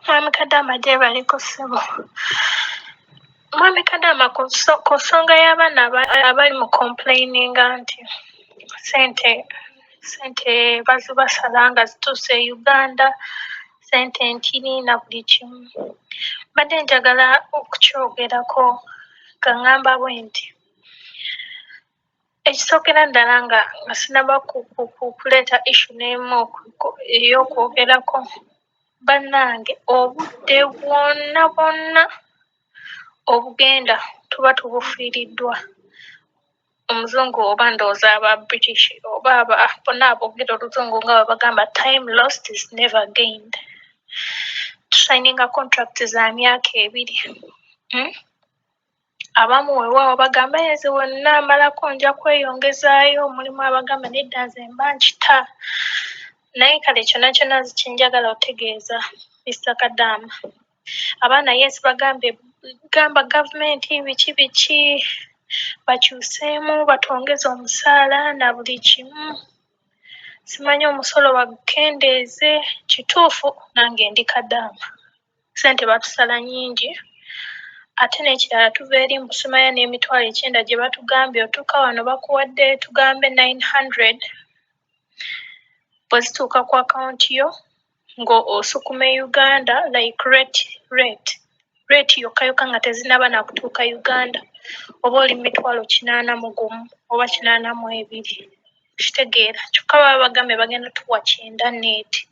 Mwami Kadaama gye baliko ssebo. Mwami Kadaama ku nsonga y'abaana abali mu complaininga nti sente bazibasala nga zituuse e Uganda, sente ntini na buli kimu. Mbadde njagala okukyogerako nga ngamba bwe nti ekisookera ddala nga sinaba kuleeta issue n'emu ey'okwogerako, bannange obudde bwonna obugenda tuba tubufiiriddwa omuzungu oba ndowooza aba British oba bonna aboogera oluzungu nga bwe bagamba time lost is never gained. Tusayininga contract za myaka 2. Abamu weewaawo bagamba yeze wonna amalako nja kweyongezaayo, mulimu abagamba nedda nze mba nkita. Naye kale kyonna kyonna kye njagala otegeeza Mr. Kadaama, abaana yes gamba gavumenti biki bakyuseemu batwongeze omusaala na buli kimu. Simanyi omusolo bagukendeeze, kituufu nange ndi Kadaama. Sente batusala nnyingi ate n'ekirala tuva eri Mbusimaya n'emitwalo 9 gye batugambye otuuka wano bakuwadde tugambe 900, bwe zituuka ku akawunti yo ng'osukuma Uganda like rate yokka nga tezinaba nakutuuka Uganda oba oli 81,000 oba 82. Kitegeera kyokka baba bagambye bagenda tuwa 9 neeti.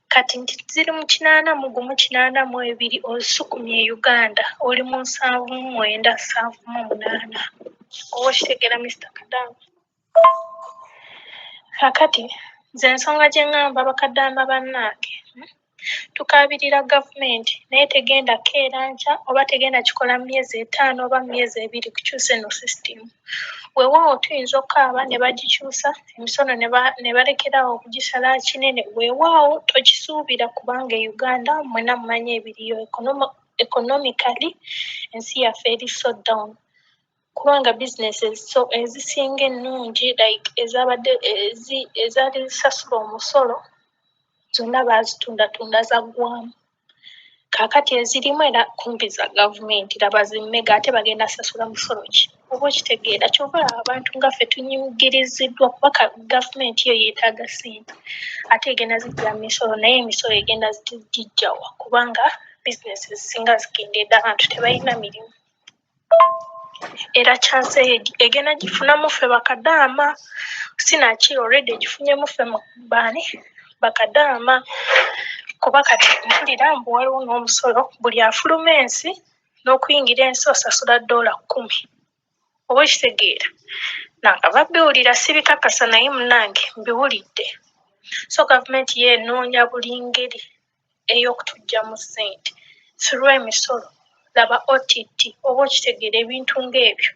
Kati nti ziri mu 81,82 ozisukumye Uganda oli mu 79,78. Oba okitegeera Mr. Kadaama. Kakati nze ensonga gye ngamba bakadaama bannange, tukaabirira gavumenti naye tegenda keera nkya oba tegenda kikola myezi 5 oba myezi 2 kukyusa eno sisitimu. Weewaawo tuyinza okukaaba ne bagikyusa emisono ne balekerawo okugisala kinene. Weewaawo tokisuubira kubanga Uganda mwena mumanyi ebiriyo economically ensi yaffe eri so down. Kubanga bizinesi ezisinga ennungi like ezaali zisasula omusolo zonna baazitundatunda zaggwamu. Kaakati ezirimu era kumpi za gavumenti laba zimmega ate bagenda sasula musolo ki? Oba okitegeera kyova abantu nga ffe tunyigiriziddwa kuba gavumenti yo yeetaaga ssente ate egenda zijja misolo naye emisolo egenda gijjawa kubanga bizinesi ezisinga zikendedde abantu tebalina mirimu. Era chance egenda gifunamu ffe bakadaama sinaki already gifunyemu ffe baani bakadaama kuba kati mpulira mbu waliwo n'omusolo buli afuluma ensi n'okuyingira ensi osasula $10. Oba okitegeera nanga babiwulira sibikakasa naye munnange mbiwulidde. So gavumenti ye enoonya buli ngeri ey'okutugyamu ssente through emisolo. Laba OTT oba okitegeera ebintu ng'ebyo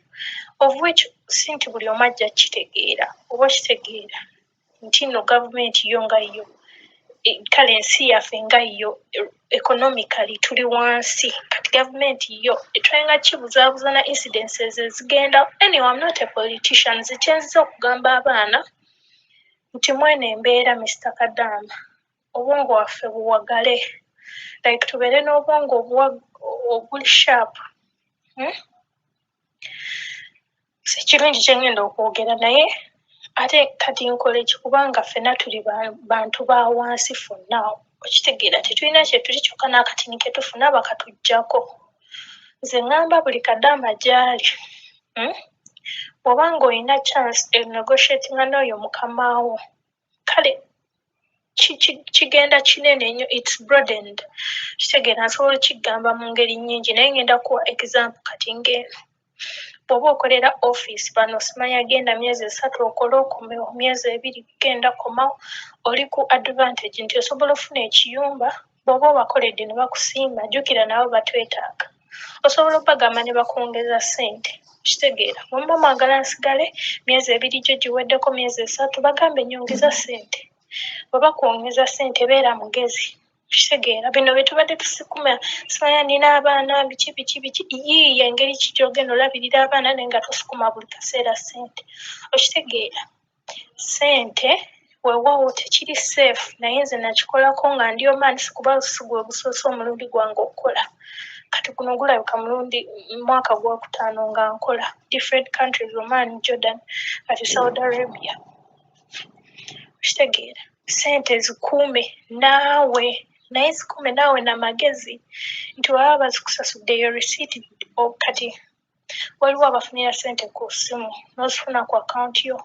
of which si nti buli omu ajja kitegeera oba okitegeera nti nno gavumenti yo nga yo kale ensi yaffe nga yo economically tuli wansi kati gavumenti yo etwenga kibuzaabuza na incidences ezigenda. Anyway, I'm not a politician. Zikyenziza okugamba abaana nti mwene embeera Mr. Kadaama obwongo waffe buwagale like tubeere n'obwongo obuli sharp. Si kirungi kye ngenda okwogera naye ate kati nkole ki kubanga ffenna tuli bantu ba wansi fonna. Okitegeera tetulina kye tuli kyokka n'akatini ke tufuna bakatuggyako. Nze ngamba buli Kadaama gy'ali bw'oba ng'olina chance negotiatinga n'oyo mukamaawo kale kigenda kinene nnyo, it's broadened. Kitegeera nsobola okigamba mu ngeri nnyingi naye ngenda kuwa example kati ng'eno. Bw'oba okolera office bano simanya genda myezi 3 okole okomewo myezi 2 genda komawo oli ku advantage nti osobola ofuna ekiyumba. Bw'oba obakoledde ne bakusiima jjukira nabo batwetaaga. Osobola okubagamba ne bakwongeza ssente. Kitegeera muba mwagala nsigale myezi 2 gyo giweddeko myezi 3 bagambe nyongeza ssente. Bwe bakwongeza ssente beera mugezi. Kitegeera bino bye tubadde tusikuma simanya nina abaana biki yiiya engeri ki gy'ogenda olabirira abaana naye nga tosukuma buli kaseera ssente. Okitegeera ssente weewaawo tekiri safe naye nze nakikolako nga ndi omaani sikuba sigwe gusoose omulundi gwange okukola kati guno gulabika mulundi mwaka gwakutaano nga nkola different countries Oman, Jordan kati Saudi Arabia kitegeera sente zikuume naawe naye zikuume naawe n'amagezi nti baba bazikusasuddeyo receipt kati waliwo abafunira sente ku ssimu n'ozifuna ku akaunti yo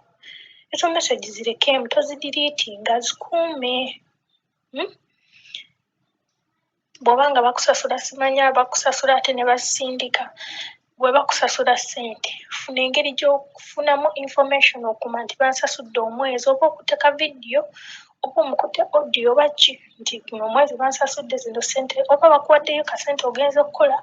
ezo message zirekemu tozidiriitinga zikuume bw'obanga bakusasula simanya bakusasula ate ne basindika bwe bakusasula sente funa engeri gy'okufunamu information okuma nti bansasudde omwezi oba okuteka vidiyo oba omukutte audio baki nti guno omwezi bansasudde zino sente oba bakuwaddeyo kasente ogenza okukola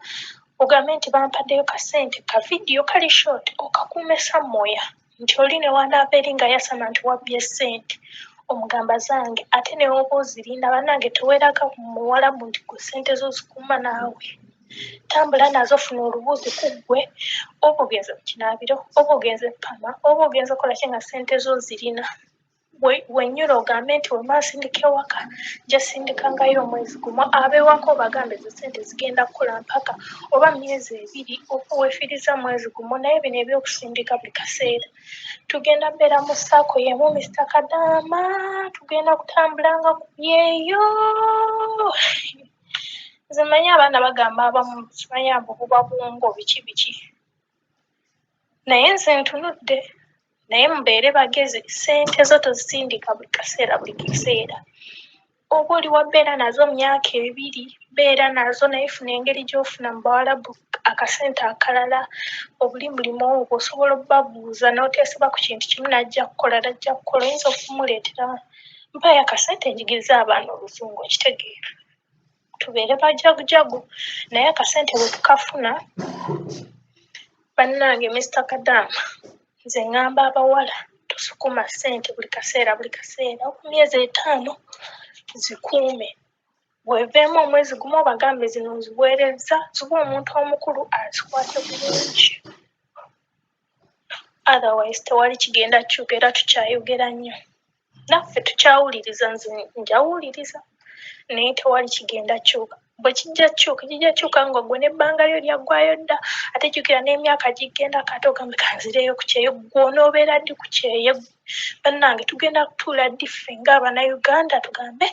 ogambe nti bampaddeyo kasente ka vidiyo kali short okakuumesa moya nti oli ne wanaava eri nga yasama nti wabbye sente omugamba zange ate ne woba ozirinda bannange teweeraga muwalabu nti ku sente zo zikuuma naawe tambula nazo funa olubuuzi ku ggwe oba ogenze mu kinaabiro oba ogenze pama oba ogenza okola ki nga sente zo zirina wennyula ogambe nti wemansindika ewaka gyasindikangayo omwezi gumu ab'ewaka obagambe ezo sente zigenda kukola mpaka oba myezi 2 oba weefiriza mwezi gumu naye bino ebyokusindika buli kaseera tugenda mbeera mu saako yemu Mr. Kadaama tugenda kutambulanga ku byeyo nze manyi abaana bagamba abamu simanyi abo buba bwongo biki naye nze ntunudde naye mubeere bagezi sente zo tozisindika buli kaseera oba oli wabeera nazo myaka 2 beera nazo naye funa engeri gy'ofuna mu bawalabu akasente akalala obuli mulimu obwo osobola obbabuuza n'oteeseba ku kintu kimu najja kukola oyinza okumuleetera mpaayo akasente njigiriza abaana oluzungu okitegeera tubeere bajagujagu naye akasente bwe tukafuna bannange Mr. Kadaama nze ngamba abawala tusukuma sente buli kaseera ku myezi 5 zikuume bweveemu omwezi gumu obagambe zino nziweereza ziba omuntu omukulu azikwate bulungi otherwise tewali kigenda kyuka era tukyayogera nnyo naffe tukyawuliriza nze njawuliriza naye tewali kigenda kyuka bwe kijja kyuka nga gwe n'ebbanga lyo lyaggwayo dda ate jjukira n'emyaka gigenda kate ogambe kanzireyo ku kyeyo gw'onoobeera ddi ku kyeyo bannange tugenda kutuula ddi ng'Abannayuganda tugambe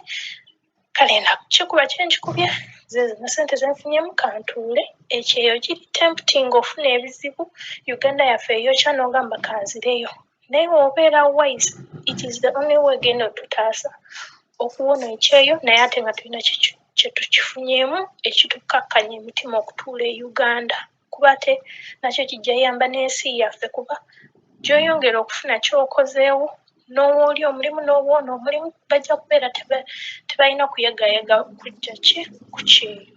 kale nakikuba kyenkikubye zezino sente zenfunyemu kantuule ekyeyo kiri tempting ofuna ebizibu Uganda yaffe eyokya n'ogamba kanzireyo naye obeera wise it is the only way genda otutaasa okuwona ekyeyo naye ate nga tulina kye tukifunyemu ekitukakkanya emitima okutuula e Uganda kuba ate nakyo kijja yamba n'ensi yaffe kuba gy'oyongera okufuna ky'okozeewo n'owooli omulimu n'owoona omulimu bajja kubeera tebalina kuyegayaga kujja ku kyeyo